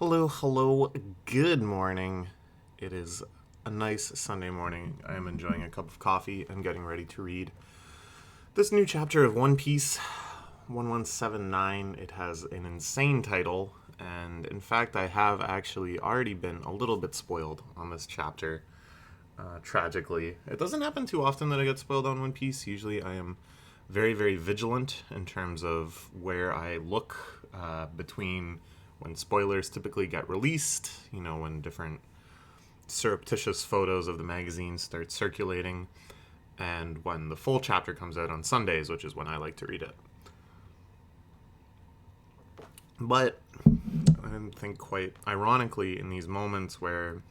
Hello, hello, good morning. It is a nice Sunday morning. I am enjoying a cup of coffee and getting ready to read this new chapter of One Piece 1179. It has an insane title, and in fact, I have actually already been a little bit spoiled on this chapter, tragically. It doesn't happen too often that I get spoiled on One Piece. Usually, I am very, very vigilant in terms of where I look between when spoilers typically get released, when different surreptitious photos of the magazine start circulating, and when the full chapter comes out on Sundays, which is when I like to read it. But I think quite ironically, in these moments where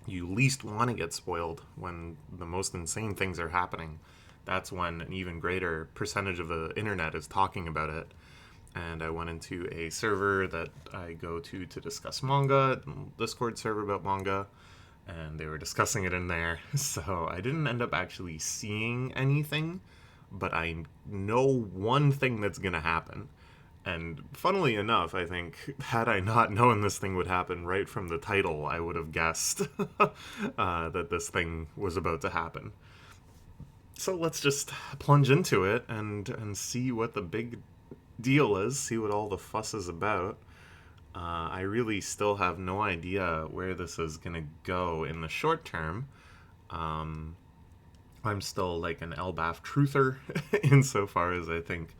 you least want to get spoiled, when the most insane things are happening, that's when an even greater percentage of the internet is talking about it. And I went into a server that I go to discuss manga, Discord server about manga, and they were discussing it in there. So I didn't end up actually seeing anything, but I know one thing that's going to happen. And funnily enough, I think, had I not known this thing would happen right from the title, I would have guessed that this thing was about to happen. So let's just plunge into it and see what the big deal is, see what all the fuss is about. I really still have no idea where this is going to go in the short term. I'm still like an Elbaf truther insofar as I think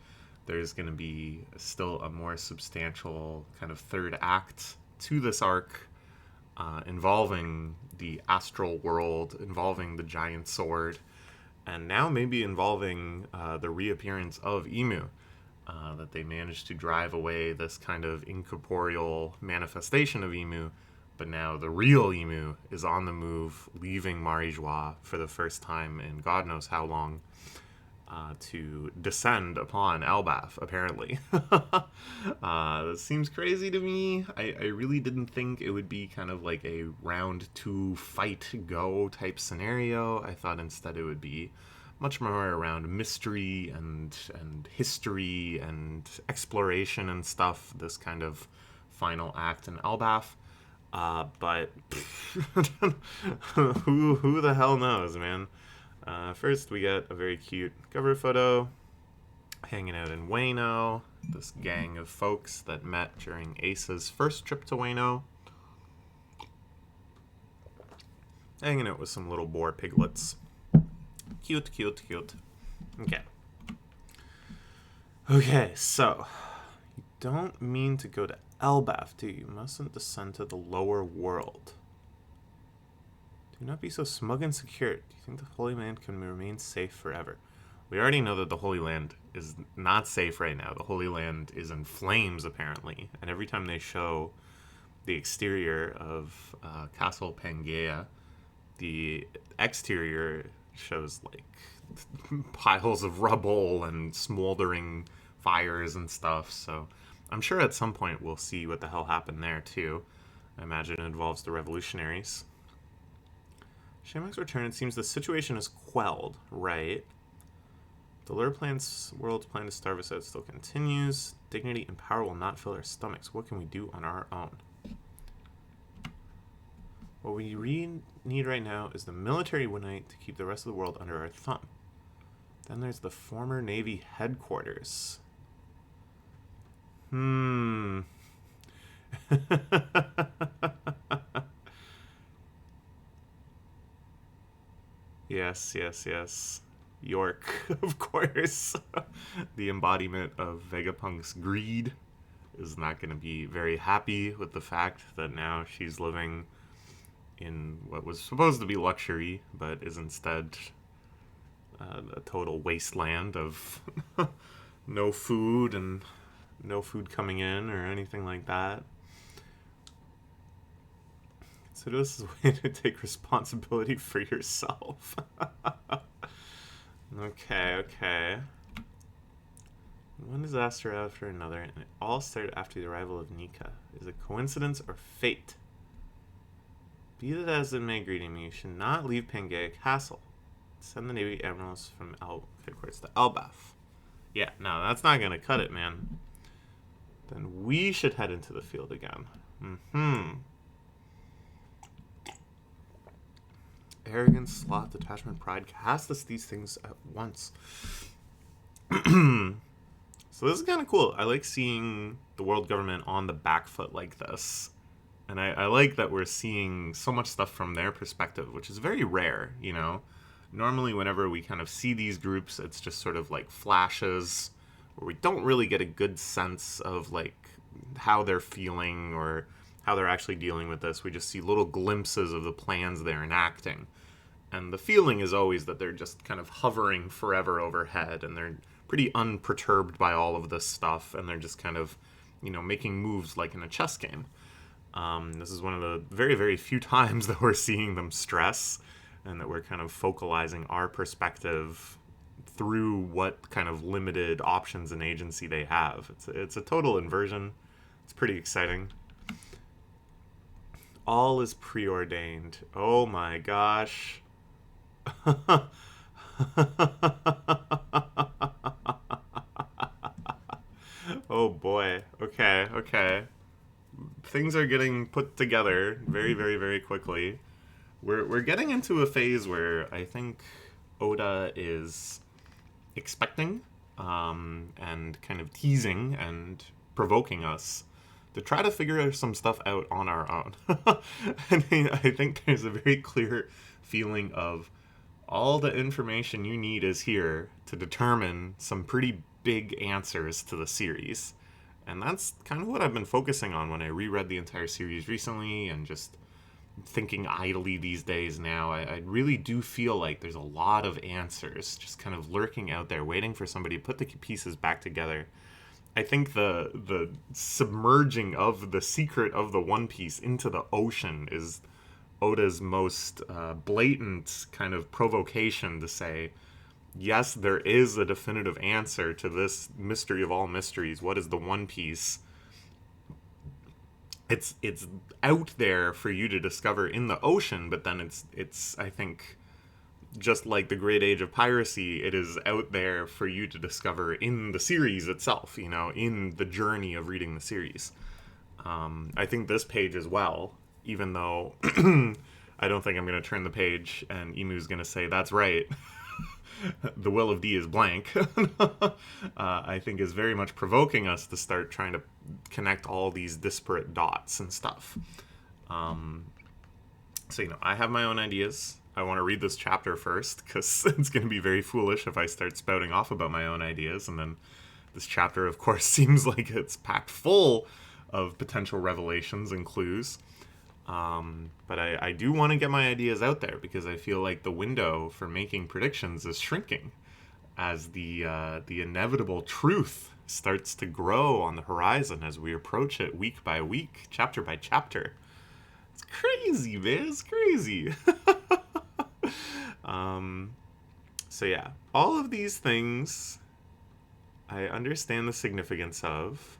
there's going to be still a more substantial kind of third act to this arc, involving the astral world, involving the giant sword, and now maybe involving the reappearance of Emu. That they managed to drive away this kind of incorporeal manifestation of Emu, but now the real Emu is on the move, leaving Marijois for the first time in God knows how long, to descend upon Elbaf, apparently. This seems crazy to me. I really didn't think it would be kind of like a round two fight go type scenario. I thought instead it would be much more around mystery and history and exploration and stuff, this kind of final act in Elbaf. But who the hell knows, man? First, we get a very cute cover photo hanging out in Wano. This gang of folks that met during Ace's first trip to Wano. Hanging out with some little boar piglets. Cute, cute, cute. Okay. Okay, so you don't mean to go to Elbaf, do you? You mustn't descend to the lower world. Do not be so smug and secure. Do you think the Holy Land can remain safe forever? We already know that the Holy Land is not safe right now. The Holy Land is in flames, apparently. And every time they show the exterior of Castle Pangaea, the exterior shows like piles of rubble and smoldering fires and stuff. So I'm sure at some point we'll see what the hell happened there too. I imagine it involves the revolutionaries. Shamrock's return, it seems the situation is quelled, right? The Lure Plan's world's plan to starve us out still continues. Dignity and power will not fill our stomachs. What can we do on our own? What we need right now is the military unite to keep the rest of the world under our thumb. Then there's the former Navy headquarters. Yes. York, of course. The embodiment of Vegapunk's greed is not going to be very happy with the fact that now she's living in what was supposed to be luxury, but is instead a total wasteland of no food and no food coming in or anything like that. So this is a way to take responsibility for yourself. Okay. One disaster after another, and it all started after the arrival of Nika. Is it coincidence or fate? Be that as it may, greeting me, you should not leave Pangaea Castle. Send the Navy admirals from headquarters to Elbaf. Yeah, no, that's not gonna cut it, man. then we should head into the field again. Arrogance, sloth, detachment, pride. Cast us these things at once. So this is kind of cool. I like seeing the world government on the back foot like this. And I like that we're seeing so much stuff from their perspective, which is very rare, you know? Normally, whenever we kind of see these groups, it's just sort of like flashes where we don't really get a good sense of like how they're feeling or how they're actually dealing with this. We just see little glimpses of the plans they're enacting. And the feeling is always that they're just kind of hovering forever overhead and they're pretty unperturbed by all of this stuff, and they're just kind of, you know, making moves like in a chess game. This is one of the very, very few times that we're seeing them stress, and that we're kind of focalizing our perspective through what kind of limited options and agency they have. It's a total inversion. It's pretty exciting. All is preordained. Oh my gosh. Oh boy. Okay. Things are getting put together very, very, very quickly. We're getting into a phase where I think Oda is expecting and kind of teasing and provoking us to try to figure some stuff out on our own. I think there's a very clear feeling of all the information you need is here to determine some pretty big answers to the series. And that's kind of what I've been focusing on when I reread the entire series recently and just thinking idly these days now. I really do feel like there's a lot of answers just kind of lurking out there, waiting for somebody to put the pieces back together. I think the submerging of the secret of the One Piece into the ocean is Oda's most blatant kind of provocation to say, yes, there is a definitive answer to this mystery of all mysteries. What is the One Piece? It's out there for you to discover in the ocean, but then it's I think, just like the Great Age of Piracy, it is out there for you to discover in the series itself, you know, in the journey of reading the series. I think this page as well, even though I don't think I'm going to turn the page and Emu's going to say, that's right, the will of D is blank, I think is very much provoking us to start trying to connect all these disparate dots and stuff. So, you know, I have my own ideas. I want to read this chapter first, because it's going to be very foolish if I start spouting off about my own ideas, and then this chapter, of course, seems like it's packed full of potential revelations and clues. But I do want to get my ideas out there, because I feel like the window for making predictions is shrinking as the inevitable truth starts to grow on the horizon as we approach it week by week, chapter by chapter. It's crazy, man. It's crazy. So yeah, all of these things I understand the significance of.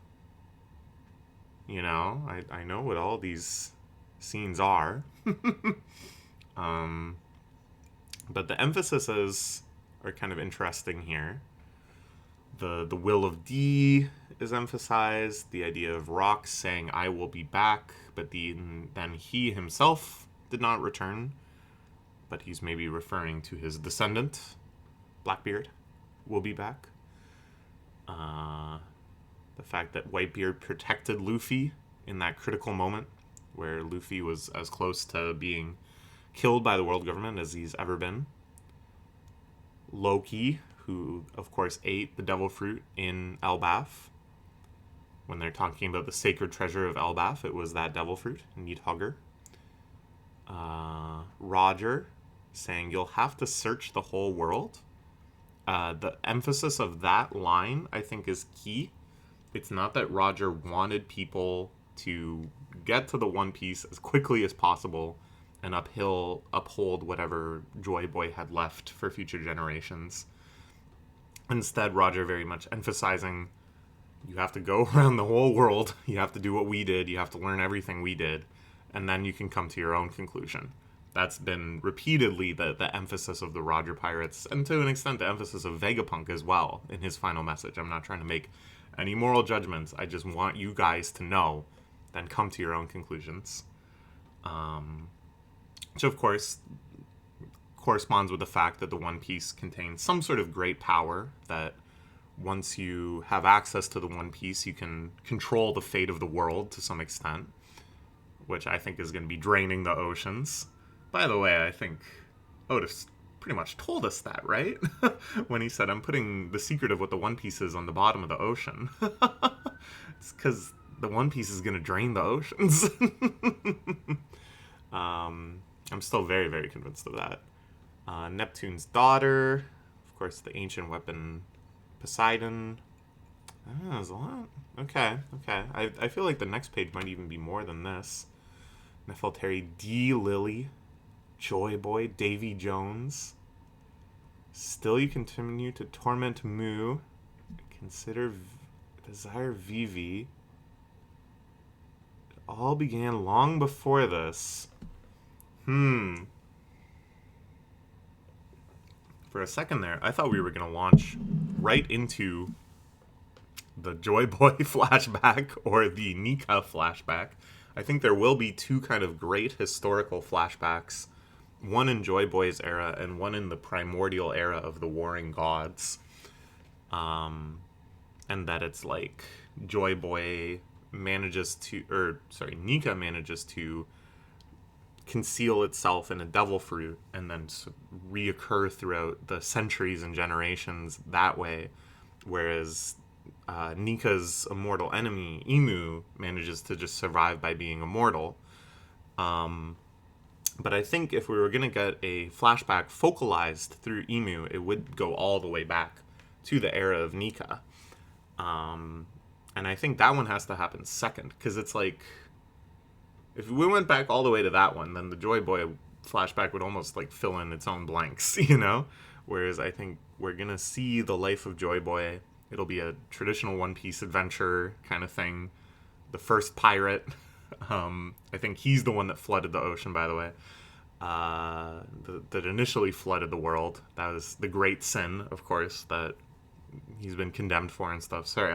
You know, I know what all these scenes are. But the emphases are kind of interesting here. The will of D is emphasized. The idea of Rock saying, I will be back, but then he himself did not return. But he's maybe referring to his descendant, Blackbeard, will be back. The fact that Whitebeard protected Luffy in that critical moment where Luffy was as close to being killed by the world government as he's ever been. Loki, who of course ate the devil fruit in Elbaf. When they're talking about the sacred treasure of Elbaf, it was that devil fruit, Needhugger. Roger saying, you'll have to search the whole world. The emphasis of that line, I think, is key. It's not that Roger wanted people to get to the One Piece as quickly as possible and uphold whatever Joy Boy had left for future generations. Instead, Roger very much emphasizing, you have to go around the whole world, you have to do what we did, you have to learn everything we did, and then you can come to your own conclusion. That's been repeatedly the emphasis of the Roger Pirates, and to an extent the emphasis of Vegapunk as well in his final message. I'm not trying to make Any moral judgments, I just want you guys to know, then come to your own conclusions. Which, of course, corresponds with the fact that the One Piece contains some sort of great power that once you have access to the One Piece, you can control the fate of the world to some extent, which I think is going to be draining the oceans. By the way, I think Otis pretty much told us that, right? When he said, I'm putting the secret of what the One Piece is on the bottom of the ocean. It's because the One Piece is going to drain the oceans. I'm still very, very convinced of that. Neptune's daughter, of course, the ancient weapon Poseidon. There's a lot. Okay. I feel like the next page might even be more than this. Nefeltari D. Lily, Joy Boy, Davy Jones. Still you continue to torment Mu. Desire Vivi. It all began long before this. For a second there, I thought we were going to launch right into the Joy Boy flashback or the Nika flashback. I think there will be two kind of great historical flashbacks, one in Joy Boy's era and one in the primordial era of the Warring Gods. And that it's like Nika manages to conceal itself in a devil fruit and then reoccur throughout the centuries and generations that way, whereas Nika's immortal enemy, Imu, manages to just survive by being immortal. But I think if we were going to get a flashback focalized through Imu, it would go all the way back to the era of Nika. And I think that one has to happen second, because it's like, if we went back all the way to that one, then the Joy Boy flashback would almost like fill in its own blanks, you know? Whereas I think we're going to see the life of Joy Boy. It'll be a traditional One Piece adventure kind of thing. The first pirate. I think he's the one that flooded the ocean, by the way. That initially flooded the world. That was the great sin, of course, that he's been condemned for and stuff. Sorry,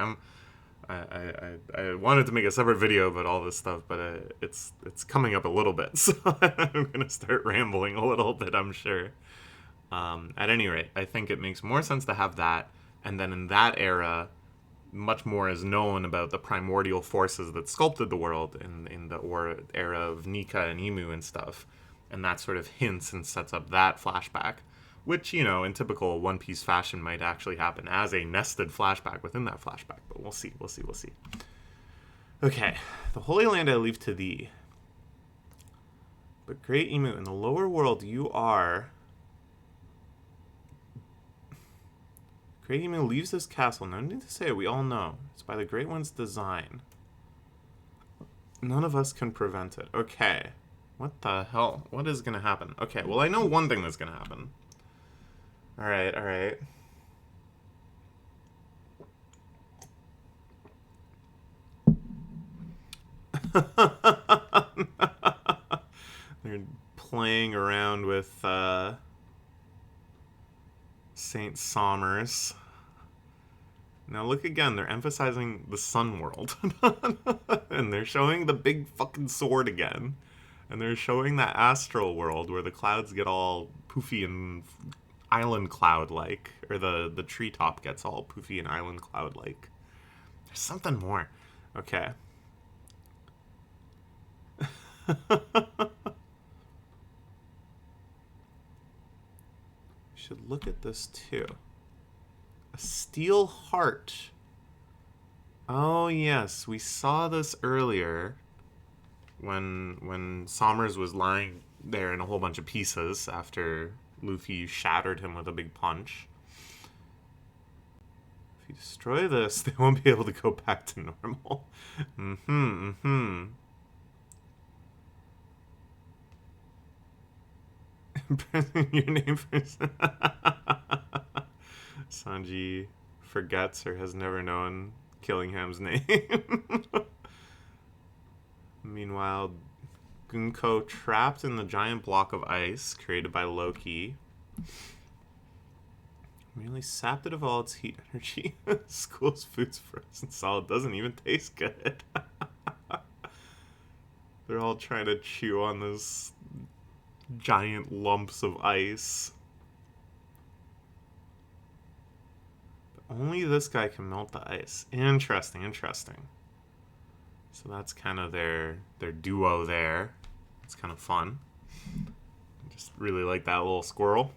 I wanted to make a separate video about all this stuff, but it's coming up a little bit, so I'm gonna start rambling a little bit, I'm sure. At any rate, I think it makes more sense to have that, and then in that era, much more is known about the primordial forces that sculpted the world in the era of Nika and Imu and stuff, and that sort of hints and sets up that flashback, which, you know, in typical One Piece fashion might actually happen as a nested flashback within that flashback. But we'll see. Okay. The Holy Land I leave to thee. But great Imu, in the lower world you are... Great Imu leaves this castle. No need to say it, we all know. It's by the Great One's design. None of us can prevent it. Okay. What the hell? What is going to happen? Okay, well, I know one thing that's going to happen. Alright. They're playing around with Saint Somers. Now look again, they're emphasizing the sun world. And they're showing the big fucking sword again. And they're showing that astral world where the clouds get all poofy and island cloud-like, or the treetop gets all poofy and island cloud-like. There's something more. Okay. You should look at this too. A steel heart. Oh yes, we saw this earlier when Somers was lying there in a whole bunch of pieces after Luffy shattered him with a big punch. If you destroy this, they won't be able to go back to normal. Your name for... Sanji forgets or has never known Killingham's name. Meanwhile, Gunko trapped in the giant block of ice created by Loki. Merely sapped it of all its heat energy. School's food's frozen solid. Doesn't even taste good. They're all trying to chew on those giant lumps of ice. But only this guy can melt the ice. Interesting, interesting. So that's kind of their duo there. It's kind of fun. Just really like that little squirrel.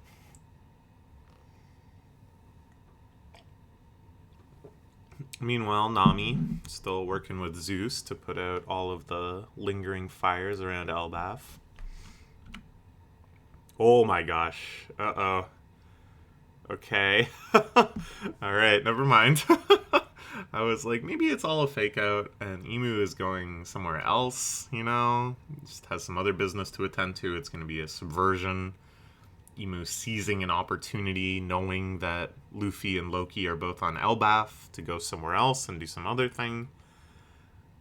Meanwhile, Nami still working with Zeus to put out all of the lingering fires around Elbaf. Oh my gosh. Uh-oh. Okay. Alright, never mind. I was like, maybe it's all a fake out and Emu is going somewhere else, you know? Just has some other business to attend to. It's going to be a subversion. Emu seizing an opportunity, knowing that Luffy and Loki are both on Elbaf to go somewhere else and do some other thing.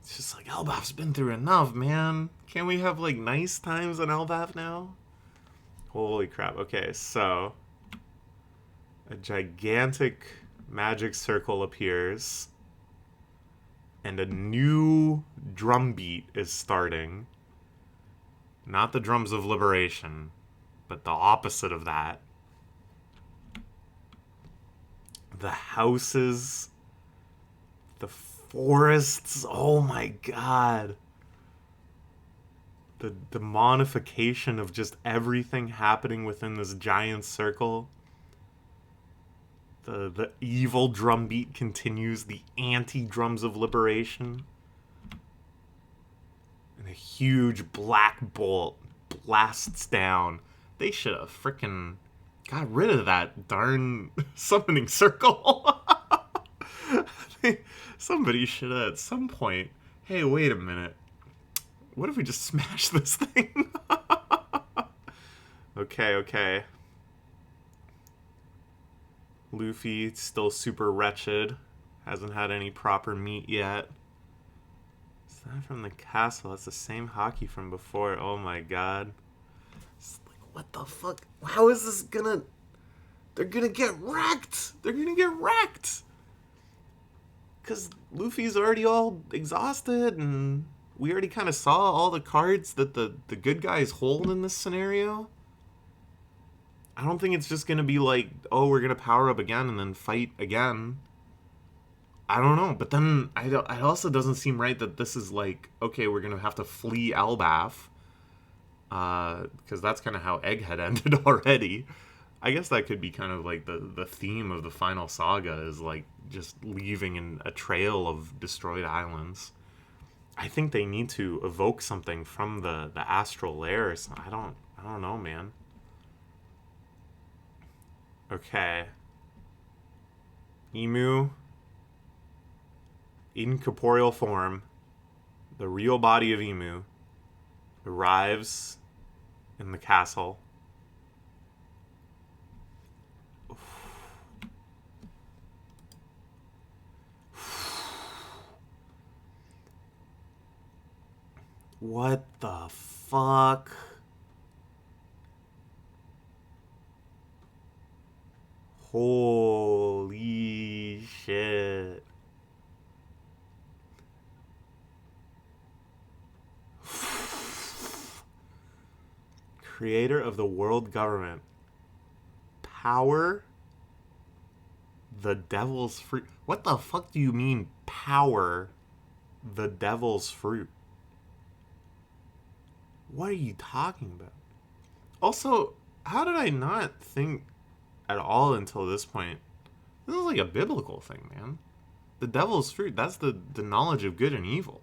It's just like, Elbaf's been through enough, man. Can't we have, like, nice times on Elbaf now? Holy crap. Okay, so a gigantic magic circle appears and a new drum beat is starting. Not the drums of liberation, but the opposite of that. The houses, the forests, oh my god. The demonification of just everything happening within this giant circle. The evil drum beat continues, the anti-drums of liberation. And a huge black bolt blasts down. They should have frickin' got rid of that darn summoning circle. Somebody should have at some point, hey, wait a minute. What if we just smash this thing? Okay. Luffy, still super wretched. Hasn't had any proper meat yet. Is that from the castle? That's the same hockey from before. Oh my god. It's like, what the fuck? How is this gonna... They're gonna get wrecked! Because Luffy's already all exhausted, and we already kind of saw all the cards that the good guys hold in this scenario. I don't think it's just going to be like, oh, we're going to power up again and then fight again. I don't know. But then it also doesn't seem right that this is like, okay, we're going to have to flee Elbaf. Because that's kind of how Egghead ended already. I guess that could be kind of like the theme of the final saga is like just leaving a trail of destroyed islands. I think they need to evoke something from the astral layer or something. I don't know, man. Okay. Emu, incorporeal form, the real body of Emu, arrives in the castle. What the fuck? Holy shit. Creator of the world government. Power the devil's fruit. What the fuck do you mean, power the devil's fruit? What are you talking about? Also, how did I not think at all until this point? This is like a biblical thing, man. The devil's fruit, that's the knowledge of good and evil.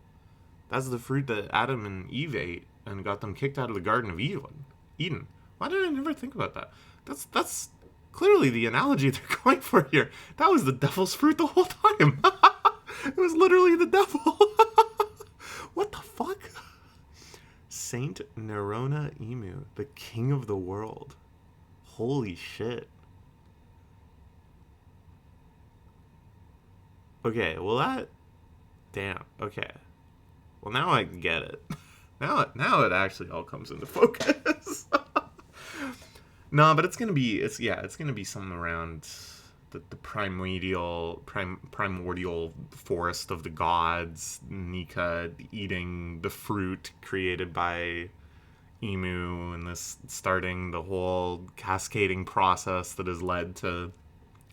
That's the fruit that Adam and Eve ate and got them kicked out of the Garden of Eden. Why did I never think about that? That's clearly the analogy they're going for here. That was the devil's fruit the whole time. It was literally the devil. What the fuck? Saint Nerona Emu, the king of the world. Holy shit. Okay, well that... Damn, okay. Well, now I can get it. Now it actually all comes into focus. No, but it's gonna be something around the primordial forest of the gods, Nika eating the fruit created by Emu, and this starting the whole cascading process that has led to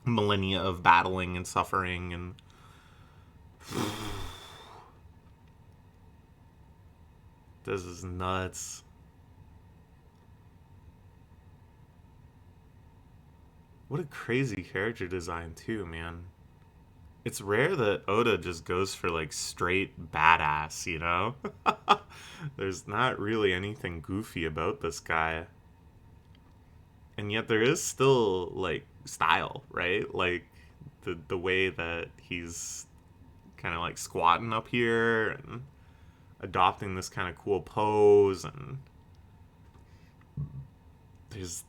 millennia of battling and suffering. And this is nuts. What a crazy character design too, man. It's rare that Oda just goes for like straight badass, you know? There's not really anything goofy about this guy. And yet there is still like style, right? Like the way that he's kind of like squatting up here and adopting this kind of cool pose, and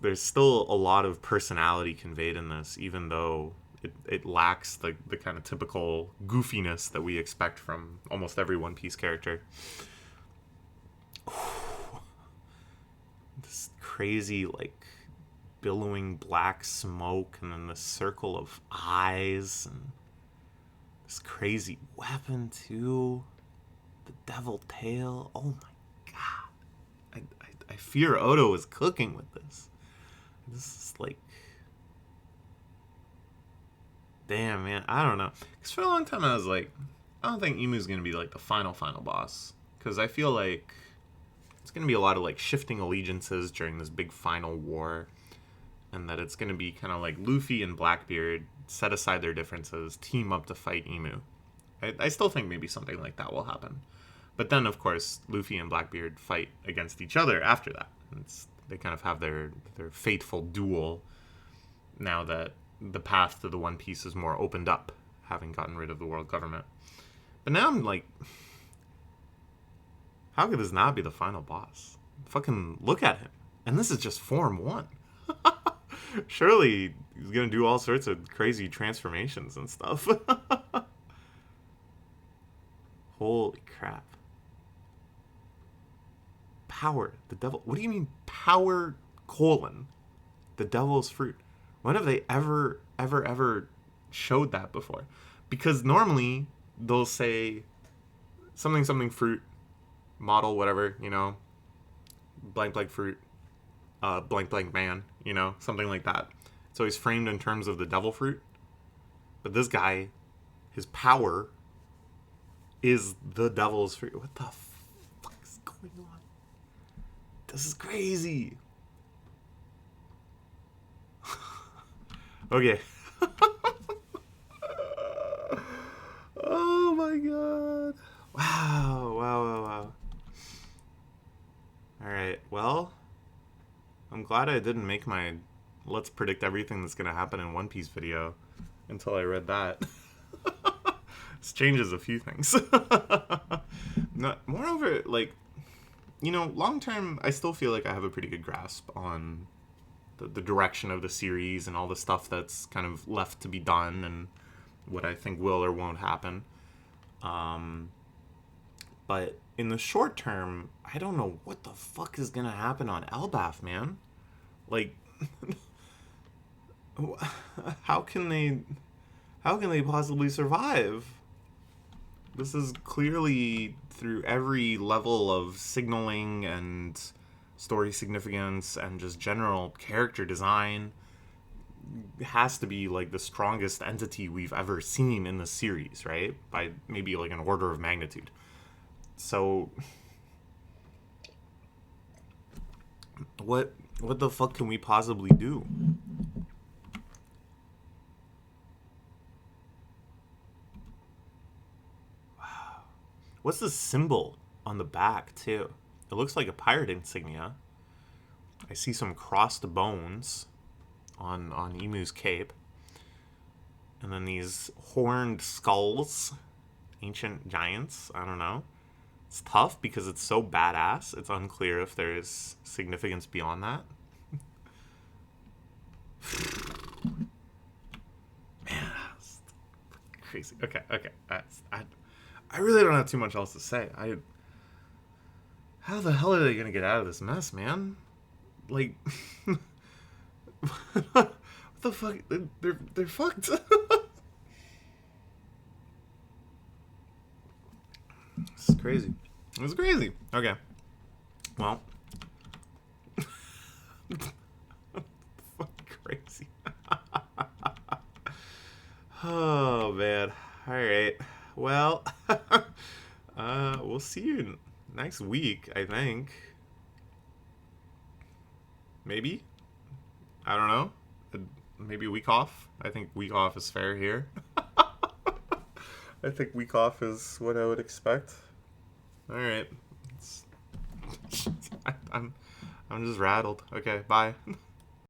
there's still a lot of personality conveyed in this, even though it lacks the kind of typical goofiness that we expect from almost every One Piece character. This crazy, like, billowing black smoke, and then this circle of eyes, and this crazy weapon, too. The devil tail. Oh my god. I fear Oda was cooking with this. This is like... Damn, man. I don't know. Because for a long time I was like, I don't think Emu's going to be like the final boss. Because I feel like it's going to be a lot of like shifting allegiances during this big final war. And that it's going to be kind of like Luffy and Blackbeard set aside their differences, team up to fight Emu. I still think maybe something like that will happen. But then, of course, Luffy and Blackbeard fight against each other after that. They kind of have their fateful duel now that the path to the One Piece is more opened up, having gotten rid of the world government. But now I'm like, how could this not be the final boss? Fucking look at him. And this is just Form 1. Surely he's going to do all sorts of crazy transformations and stuff. Holy crap. Power, the devil. What do you mean power colon the devil's fruit? When have they ever showed that before? Because normally they'll say something fruit, model, whatever, you know, blank fruit, blank man, you know, something like that. It's always framed in terms of the devil fruit. But this guy, his power is the devil's fruit. What the fuck is going on? This is crazy. Okay. Oh my god. Wow. Alright, well, I'm glad I didn't make my let's predict everything that's going to happen in One Piece video until I read that. This changes a few things. Moreover, like, you know, long term, I still feel like I have a pretty good grasp on the direction of the series and all the stuff that's kind of left to be done and what I think will or won't happen. But in the short term, I don't know what the fuck is gonna happen on Elbaf, man. Like, how can they possibly survive? This is clearly, through every level of signaling and story significance and just general character design, has to be like the strongest entity we've ever seen in the series, right? By maybe like an order of magnitude. So what the fuck can we possibly do? Wow. What's the symbol on the back too? It looks like a pirate insignia. I see some crossed bones on Emu's cape. And then these horned skulls. Ancient giants. I don't know. It's tough because it's so badass. It's unclear if there's significance beyond that. Man, that's crazy. Okay. I really don't have too much else to say. How the hell are they gonna get out of this mess, man? Like, what the fuck? They're fucked. It's crazy. It's crazy. Okay. Well. Fucking crazy. Oh man. All right. Well, we'll see you next week, I think. Maybe. I don't know. Maybe week off. I think week off is fair here. I think week off is what I would expect. All right. I'm just rattled. Okay, bye.